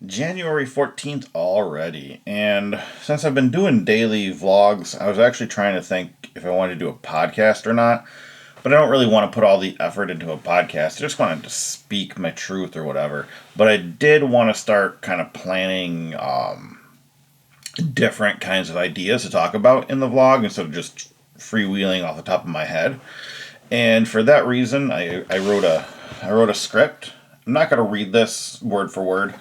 January 14th already, and since I've been doing daily vlogs, I was actually trying to think if I wanted to do a podcast or not, but I don't really want to put all the effort into a podcast. I just wanted to speak my truth or whatever. But I did want to start kind of planning different kinds of ideas to talk about in the vlog instead of just freewheeling off the top of my head. And for that reason, I wrote a script. I'm not going to read this word for word.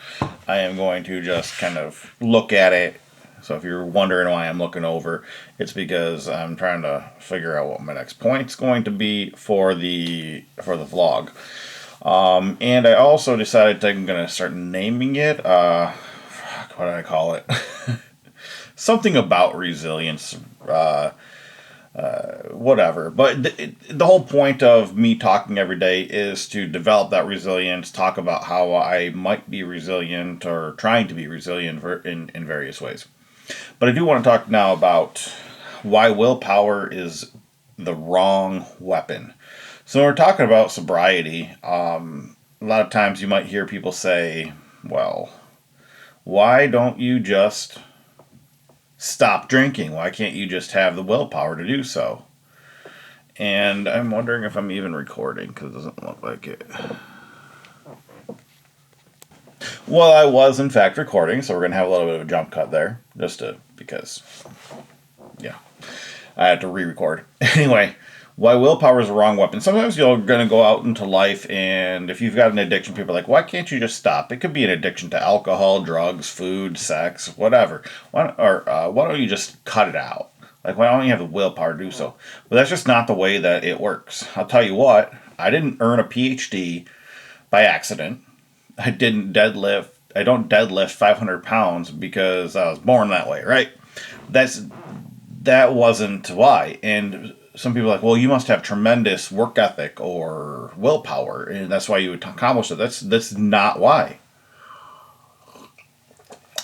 I am going to just kind of look at it. So if you're wondering why I'm looking over, it's because I'm trying to figure out what my next point's going to be for the vlog. And I also decided that I'm going to start naming it. What did I call it? Something about resilience. Whatever. But the whole point of me talking every day is to develop that resilience, talk about how I might be resilient or trying to be resilient in various ways. But I do want to talk now about why willpower is the wrong weapon. So when we're talking about sobriety, a lot of times you might hear people say, well, why don't you just stop drinking? Why can't you just have the willpower to do so? And I'm wondering if I'm even recording because it doesn't look like it. Well, I was in fact recording, so we're going to have a little bit of a jump cut there. Because, yeah, I had to re-record. Anyway, why willpower is the wrong weapon. Sometimes you're going to go out into life, and if you've got an addiction, people are like, why can't you just stop? It could be an addiction to alcohol, drugs, food, sex, whatever. Why don't you just cut it out? Like, why don't you have the willpower to do so? But that's just not the way that it works. I'll tell you what, I didn't earn a PhD by accident. I don't deadlift 500 pounds because I was born that way, right? That wasn't why. And some people are like, well, you must have tremendous work ethic or willpower, and that's why you accomplish it. That's not why.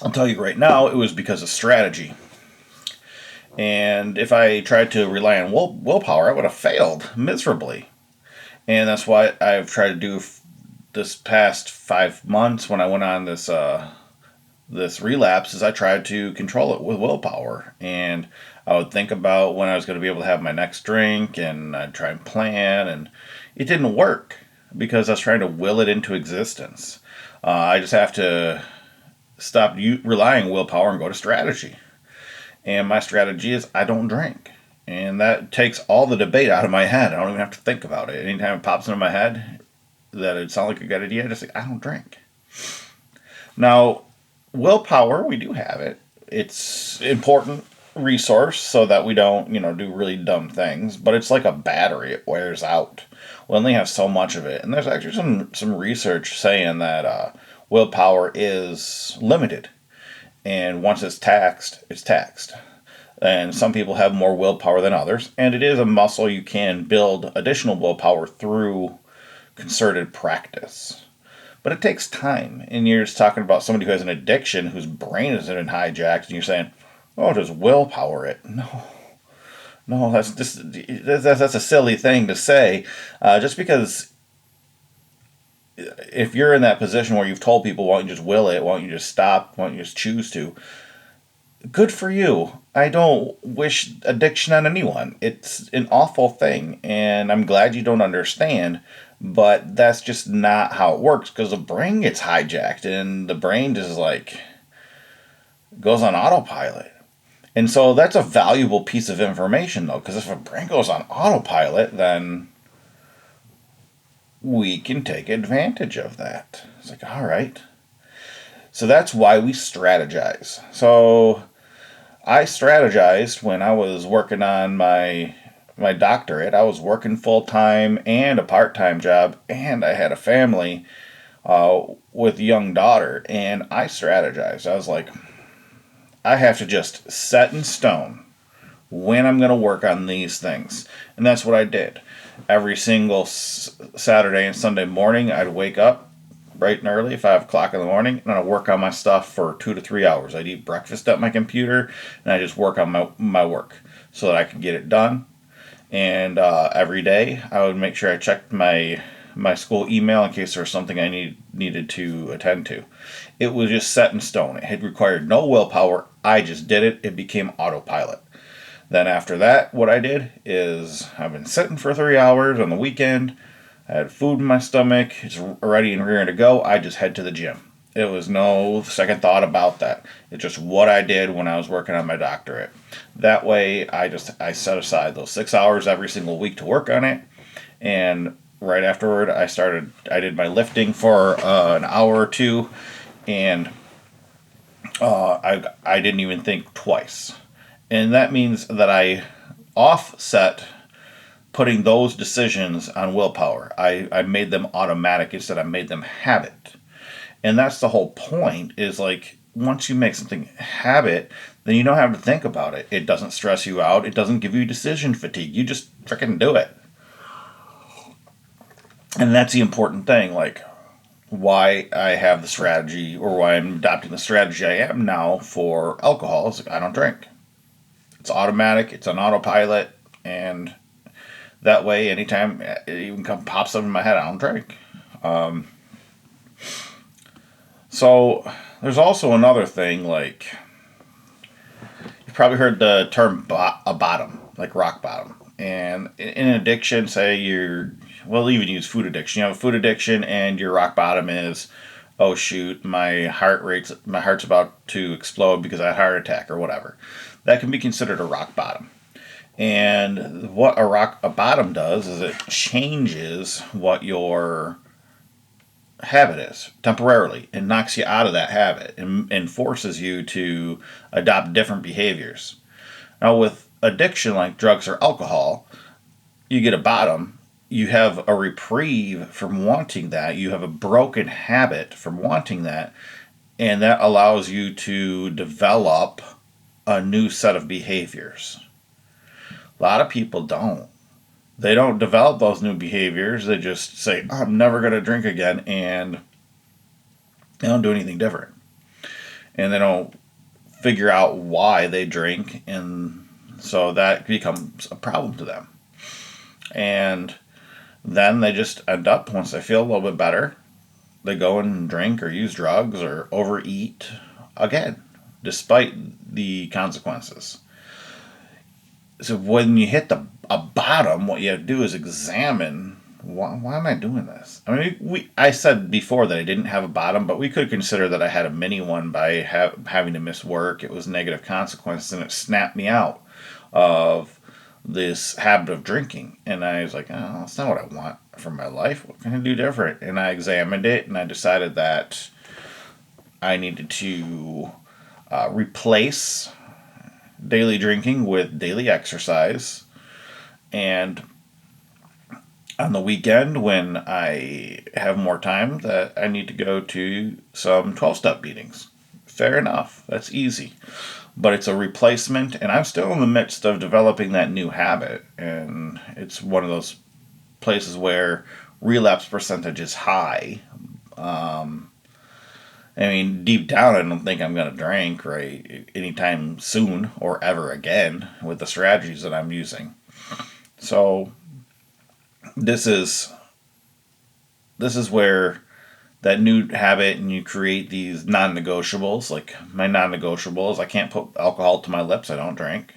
I'll tell you right now, it was because of strategy. And if I tried to rely on willpower, I would have failed miserably. And that's why I've tried to do this past 5 months when I went on this relapse is I tried to control it with willpower. And I would think about when I was going to be able to have my next drink, and I'd try and plan, and it didn't work because I was trying to will it into existence. I just have to stop relying on willpower and go to strategy. And my strategy is I don't drink. And that takes all the debate out of my head. I don't even have to think about it. Anytime it pops into my head that it sounds like a good idea, I just say, I don't drink. Now, willpower, we do have it. It's important resource so that we don't, do really dumb things. But it's like a battery. It wears out. We only have so much of it. And there's actually some research saying that willpower is limited. And once it's taxed, it's taxed. And some people have more willpower than others. And it is a muscle you can build additional willpower through concerted practice. But it takes time. And you're just talking about somebody who has an addiction, whose brain has been hijacked, and you're saying, oh, just willpower it. No, that's a silly thing to say. Just because if you're in that position where you've told people, why don't you just will it, why don't you just stop, why don't you just choose to, good for you. I don't wish addiction on anyone. It's an awful thing, and I'm glad you don't understand, but that's just not how it works, because the brain gets hijacked, and the brain just goes on autopilot. And so that's a valuable piece of information, though, because if a brain goes on autopilot, then we can take advantage of that. It's like, all right. So that's why we strategize. So I strategized when I was working on my doctorate. I was working full-time and a part-time job, and I had a family with a young daughter, and I strategized. I was like, I have to just set in stone when I'm going to work on these things. And that's what I did. Every single Saturday and Sunday morning, I'd wake up bright and early, 5 o'clock in the morning, and I'd work on my stuff for 2 to 3 hours. I'd eat breakfast at my computer, and I just work on my work so that I could get it done. And every day, I would make sure I checked my school email in case there was something I needed to attend to. It was just set in stone. It had required no willpower. I just did it. It became autopilot. Then after that, what I did is I've been sitting for 3 hours on the weekend. I had food in my stomach. It's ready and rearing to go. I just head to the gym. It was no second thought about that. It's just what I did when I was working on my doctorate. That way, I set aside those 6 hours every single week to work on it. And right afterward, I did my lifting for an hour or two. And I didn't even think twice. And that means that I offset putting those decisions on willpower. I made them automatic instead I made them habit. And that's the whole point, is like, once you make something habit, then you don't have to think about it. It doesn't stress you out. It doesn't give you decision fatigue. You just freaking do it. And that's the important thing, like why I have the strategy, or why I'm adopting the strategy I am now for alcohol, is like, I don't drink. It's automatic. It's on autopilot. And that way, anytime it even pops up in my head, I don't drink. So there's also another thing, like, you've probably heard the term a bottom, like rock bottom. And in addiction, say we'll even use food addiction. You have a food addiction and your rock bottom is, oh shoot, my heart's about to explode because I had a heart attack or whatever. That can be considered a rock bottom. And what a bottom does is it changes what your habit is temporarily. It knocks you out of that habit and forces you to adopt different behaviors. Now with addiction like drugs or alcohol, you get a bottom. You have a reprieve from wanting that. You have a broken habit from wanting that. And that allows you to develop a new set of behaviors. A lot of people don't. They don't develop those new behaviors. They just say, I'm never going to drink again, and they don't do anything different. And they don't figure out why they drink, and so that becomes a problem to them. And then they just end up, once they feel a little bit better, they go and drink or use drugs or overeat again, despite the consequences. So when you hit a bottom, what you have to do is examine, why am I doing this? I mean, I said before that I didn't have a bottom, but we could consider that I had a mini one by having to miss work. It was negative consequences, and it snapped me out of this habit of drinking. And I was like, oh, that's not what I want for my life. What can I do different? And I examined it, and I decided that I needed to replace daily drinking with daily exercise. And on the weekend, when I have more time, that I need to go to some 12-step meetings. Fair enough. That's easy. But it's a replacement, and I'm still in the midst of developing that new habit. And it's one of those places where relapse percentage is high. I mean, deep down, I don't think I'm going to drink, right, anytime soon or ever again with the strategies that I'm using. So this is where that new habit, and you create these non-negotiables. Like my non-negotiables, I can't put alcohol to my lips. I don't drink.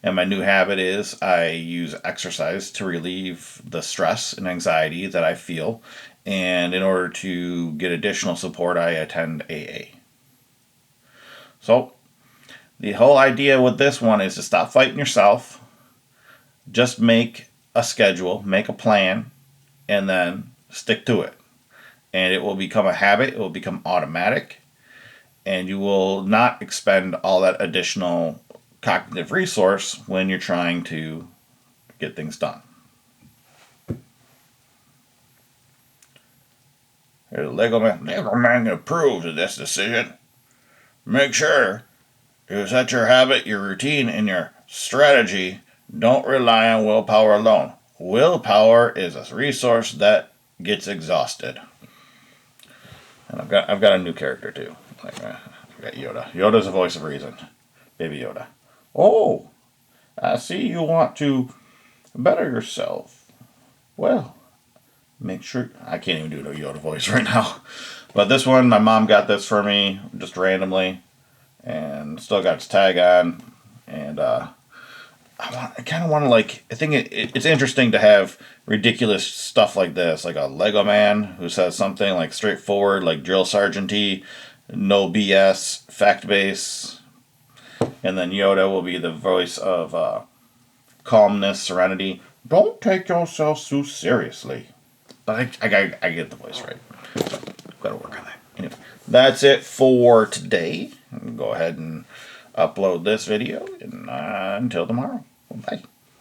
And my new habit is I use exercise to relieve the stress and anxiety that I feel. And in order to get additional support, I attend AA. So the whole idea with this one is to stop fighting yourself. Just make a schedule, make a plan, and then stick to it. And it will become a habit. It will become automatic. And you will not expend all that additional cognitive resource when you're trying to get things done. The legal man approves of this decision. Make sure you set your habit, your routine, and your strategy. Don't rely on willpower alone. Willpower is a resource that gets exhausted. And I've got a new character too. I've got Yoda. Yoda's the voice of reason. Baby Yoda. Oh, I see you want to better yourself. Well, make sure. I can't even do no Yoda voice right now. But this one, my mom got this for me just randomly, and still got its tag on. And I kind of want to like. I think it's interesting to have ridiculous stuff like this, like a Lego man who says something like straightforward, like drill sergeanty, no BS, fact base, and then Yoda will be the voice of calmness, serenity. Don't take yourself so seriously. But I get the voice right. So, gotta work on that. Anyway, that's it for today. Go ahead and upload this video, and until tomorrow. Bye.